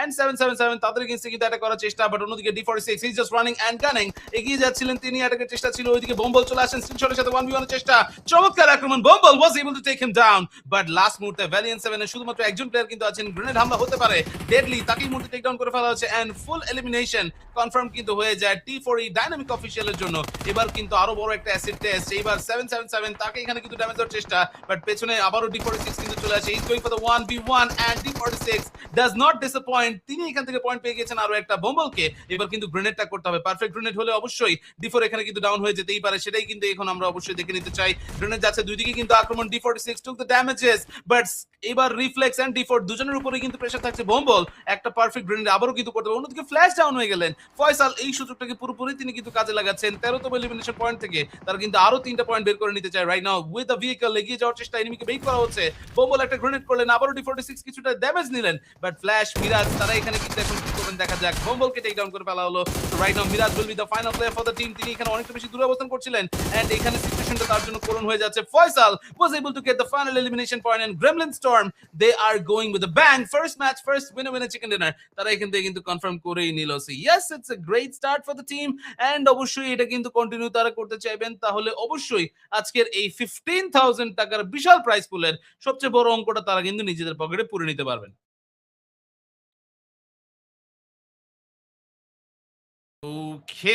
And 777 তাদের এগেইনস্টে কিন্তু attack করার চেষ্টা, বাট অন্যদিকে D46 is just running and gunning, এগিয়ে যাচ্ছিলেন তিনি, অ্যাটাকের চেষ্টা ছিল, ওইদিকে বোম্বল চলে আসেন স্ক্রিনশটের সাথে 1v1 এর চেষ্টা, চমৎকার আক্রমণ, Bombal was able to take him down, but last মুহূর্তে ভ্যালিয়েন্ট 7 এর শুধুমাত্র একজন প্লেয়ার কিন্তু আছেন, গ্রেনেড হামলা হতে পারে, ডেডলি, তাকেই মুহূর্তে টেক ডাউন করে ফেলা হচ্ছে এন্ড ফুল এলিমিনেশন কনফার্ম কিন্তু হয়ে যায় T4E ডাইনামিক অফিশিয়ালের জন্য। এবার কিন্তু আরো বড় একটা অ্যাসিড টেস্ট, এইবার 777 তাকে এখানে কিন্তু ড্যামেজ দেওয়ার চেষ্টা, বাট পেছনে আবারও D46 কিন্তু চলে আসে, is going for the 1v1 and D46 does not disappoint, তিনি এখান থেকে পয়েন্ট পেয়ে গেছেন আরো একটা বোম্বলকে, এবার কিন্তু গ্রেনেডটা করতে হবে, পারফেক্ট গ্রেনেড হলে অবশ্যই D4 এখানে কিন্তু ডাউন হয়ে যেতেই পারে, সেটাই কিন্তু এখন আমরা অবশ্যই দেখে নিতে চাই। গ্রেনেড যাচ্ছে দুই দিকে কিন্তু আক্রমণ, D46 took the damages, but এবার রিফ্লেক্স এন্ড D4 দুজনের উপরে কিন্তু প্রেসার থাকছে, বোম্বল একটা পারফেক্ট গ্রেনেড আবারও কিন্তু করতে হবে, অন্যদিকে ফ্ল্যাশ ডাউন হয়ে গেলেন ফয়সাল, এই সুযোগটাকে পুরোপুরি তিনি কিন্তু কাজে লাগাচ্ছেন, 13তম এলিমিনেশন পয়েন্ট থেকে তারা কিন্তু আরো 3টা পয়েন্ট বের করে নিতে চায় right now with a vehicle, এগিয়ে যাওয়ার চেষ্টা, এনিমিকে বেইট করা হচ্ছে, বোম্বল একটা গ্রেনেড করলেন, আবারও D46 কিছুটা ড্যামেজ নিলেন, বাট ফ্ল্যাশ, মিরাজ তারা এখানে কিন্তু এখন কি করবেন দেখা যাক, বোম্বলকে টেক ডাউন করে ফেলা হলো, তো right now Miraz will be the final player for the team, তিনি এখানে অনেকটা বেশি দূরে অবস্থান করছিলেন এন্ড এখানে সিচুয়েশনটা তার জন্য করুণ হয়ে যাচ্ছে, Faisal was able to get the final elimination point and Gremlin Storm they are going with a bang, first match first winner chicken dinner, তারা এখান থেকে কিন্তু কনফার্ম করেই নিল, so yes it's a great start for the team and অবশ্যই এটা কিন্তু continue তারা করতে চাইবেন, তাহলে অবশ্যই আজকের এই 15,000 টাকার বিশাল প্রাইজ পুলের সবচেয়ে বড় অঙ্কটা তারা কিন্তু নিজেদের পকেটে পুরে নিতে পারবেন। ওকে